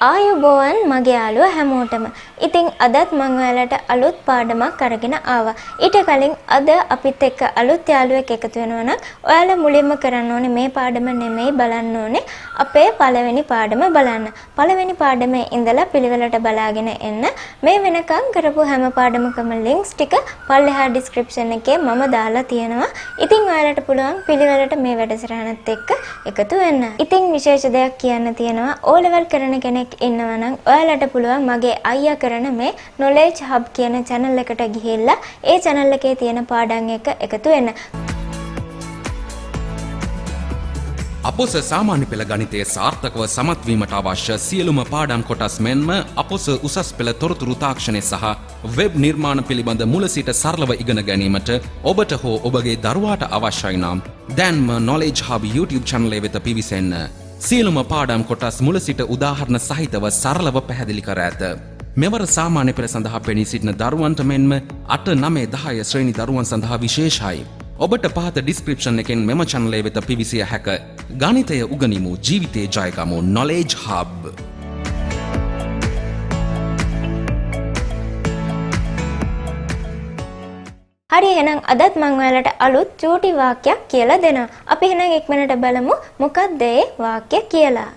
ආයුබෝවන් මගේ යාළුවෝ හැමෝටම. ඉතින් අදත් මම ඔයාලට අලුත් පාඩමක් අරගෙන ආවා. ඊට කලින් අද අපිත් එක්ක අලුත් යාළුවෙක් එකතු වෙනවා නම් ඔයාලා මුලින්ම කරන්න ඕනේ මේ පාඩම නෙමෙයි බලන්න ඕනේ අපේ පළවෙනි පාඩම බලන්න. පළවෙනි පාඩමේ ඉඳලා පිළිවෙලට බලාගෙන එන්න. මේ වෙනකම් කරපු හැම පාඩමකම links ටික පල්ලෙහා description එකේ මම දාලා තියෙනවා. ඉතින් ඔයාලට පුළුවන් පිළිවෙලට මේ වැඩසටහනත් එක්ක එකතු වෙන්න. ඉතින් විශේෂ දෙයක් කියන්න තියෙනවා. O level කරන කෙනෙක් ඉන්නවා නම් ඔයාලට පුළුවන් මගේ අයියා කරන මේ knowledge hub කියන channel එකට ගිහිල්ලා ඒ channel එකේ තියෙන පාඩම් එක එකතු වෙන්න. අපොස සාමාන්‍ය පෙළ ගණිතයේ සාර්ථකව සමත් වීමට අවශ්‍ය සියලුම පාඩම් කොටස් මෙන්ම අපොස උසස් පෙළ තොරතුරු තාක්ෂණය සහ වෙබ් නිර්මාණ පිළිබඳ මුල සිට සරලව ඉගෙන ගැනීමට ඔබට හෝ ඔබගේ දරුවාට අවශ්‍යයි නම් දැන්ම knowledge hub YouTube channel එක වෙත පිවිසෙන්න. සියලුම පාඩම් කොටස් මුල සිට උදාහරණ සහිතව සරලව පැහැදිලි කර ඇත. මෙවර සාමාන්‍ය පෙළ සඳහා පෙනී සිටින දරුවන්ට මෙන්ම 8, 9, 10 ශ්‍රේණි දරුවන් සඳහා විශේෂයි. ඔබට පහත ඩිස්ක්‍රිප්ෂන් එකෙන් මෙම channel එක වෙත පිවිසිය හැක. ගණිතය උගනිමු, ජීවිතේ ජයගමු. knowledge hub. හරි එහෙනම් අදත් මම ඔයාලට අලුත් චූටි වාක්‍යයක් කියලා දෙනවා. අපි එහෙනම් ඉක්මනට බලමු මොකක්ද ඒ වාක්‍ය කියලා.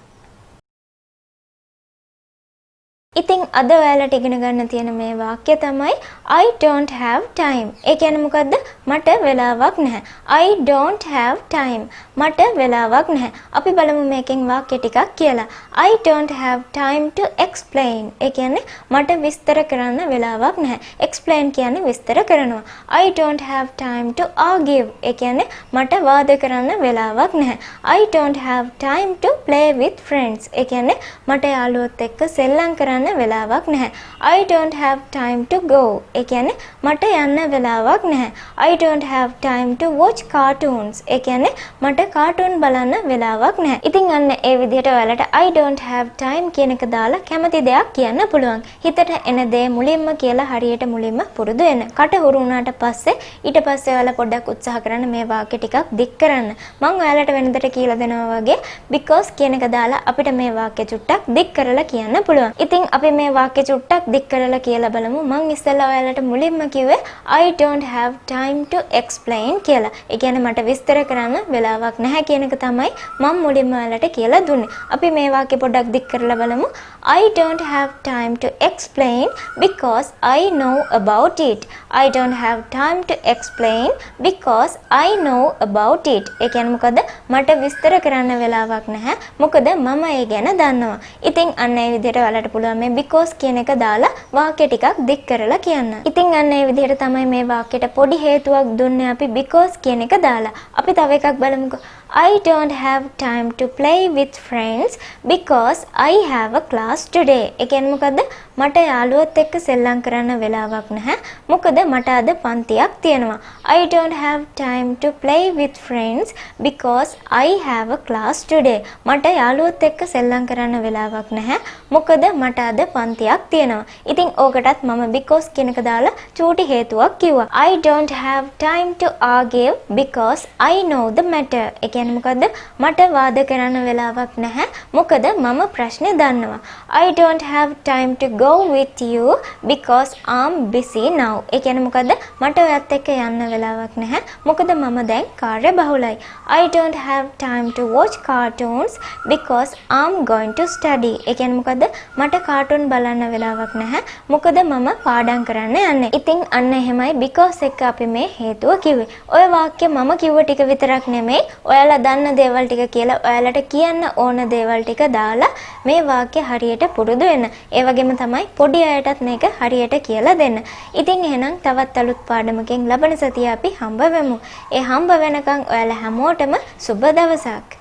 ඉතින් අද ඔයාලට ඉගෙන ගන්න තියෙන මේ වාක්‍ය තමයි I don't have time. ඒ කියන්නේ මොකද්ද? මට වෙලාවක් නැහැ. I don't have time. මට වෙලාවක් නැහැ. අපි බලමු මේකෙන් වාක්‍ය ටිකක් කියලා. I don't have time to explain. ඒ කියන්නේ මට විස්තර කරන්න වෙලාවක් නැහැ. explain කියන්නේ විස්තර කරනවා. I don't have time to argue. ඒ කියන්නේ මට වාද කරන්න වෙලාවක් නැහැ. I don't have time to play with friends. ඒ කියන්නේ මට යාළුවොත් එක්ක සෙල්ලම් කරන්න වෙලාවක් නැහැ. I don't have time to go. ඒ කියන්නේ මට යන්න වෙලාවක් නැහැ. I don't have time to watch cartoons. ඒ කියන්නේ මට කාටුන් බලන්න වෙලාවක් නැහැ. ඉතින් අන්න ඒ විදිහට ඔයාලට I don't have time කියන එක දාලා කැමති දෙයක් කියන්න පුළුවන්. හිතට එන දේ මුලින්ම කියලා හරියට මුලින්ම පුරුදු වෙන්න. කට හුරු වුණාට පස්සේ ඊට පස්සේ ඔයාලා පොඩ්ඩක් උත්සාහ කරන්න මේ වාක්‍ය ටිකක් දික් කරන්න. මම ඔයාලට වෙනදට කියලා දෙනවා වගේ because කියන එක දාලා අපිට මේ වාක්‍ය චුට්ටක් දික් කරලා කියන්න පුළුවන්. ඉතින් අපි මේ වාක්‍ය චුට්ටක් දික් කරලා කියලා බලමු. මම ඉස්සෙල්ලා ඔයාලට මුලින්ම කිව්වේ I don't have time to explain කියලා. ඒ කියන්නේ මට විස්තර කරන්න වෙලාවක් නැහැ කියන එක තමයි මම මුලින්ම ඔයාලට කියලා දුන්නේ. අපි මේ වාක්‍ය පොඩ්ඩක් දික් කරලා බලමු. I don't have time to explain because I know about it. I don't have time to explain because I know about it. ඒ කියන්නේ මොකද? මට විස්තර කරන්න වෙලාවක් නැහැ. මොකද මම ඒ ගැන දන්නවා. ඉතින් අන්න ඒ විදිහට ඔයාලට පුළුවන් මේ because කියන එක දාලා වාක්‍ය ටිකක් දික් කරලා කියන්න. ඉතින් අන්න ඒ විදිහට තමයි මේ වාක්‍යයට පොඩි හේතුවක් දුන්නේ අපි because කියන එක දාලා. අපි තව එකක් බලමුකෝ. I don't have time to play with friends because I have a class today. ඒ කියන්නේ මොකද්ද? මට යාළුවොත් එක්ක සෙල්ලම් කරන්න වෙලාවක් නැහැ. මොකද මට අද පන්තියක් තියෙනවා. I don't have time to play with friends because I have a class today. මට යාළුවොත් එක්ක සෙල්ලම් කරන්න වෙලාවක් නැහැ. මොකද මට අද පන්තියක් තියෙනවා. ඉතින් ඕකටත් මම because කියන එක දාලා චූටි හේතුවක් කිව්වා. I don't have time to argue because I know the matter. ඒ කියන්නේ මොකද්ද? මට වාද කරන්න වෙලාවක් නැහැ. මොකද මම ප්‍රශ්නේ දන්නවා. I don't have time to go with you because I'm busy now. ඒ කියන්නේ මොකද්ද? මට ඔයත් එක්ක යන්න වෙලාවක් නැහැ. මොකද මම දැන් කාර්යබහුලයි. I don't have time to watch cartoons because I'm going to study. ඒ කියන්නේ මොකද්ද? මට කාටුන් බලන්න වෙලාවක් නැහැ. මොකද මම පාඩම් කරන්න යන්නේ. ඉතින් අන්න එහෙමයි because එක අපි මේ හේතුව කිව්වේ. ඔය වාක්‍ය මම කිව්ව ටික විතරක් නෙමෙයි. ඔයාලා දන්න දේවල් ටික කියලා ඔයාලට කියන්න ඕන දේවල් ටික දාලා මේ වාක්‍ය හරියට පුරුදු වෙන්න. ඒ වගේම තමයි පොඩි අයටත් මේක හරියට කියලා දෙන්න. ඉතින් එහෙනම් තවත් අලුත් පාඩමකින් ලබන සතිය අපි හම්බ වෙමු. ඒ හම්බ වෙනකන් ඔයාලා හැමෝටම සුබ දවසක්.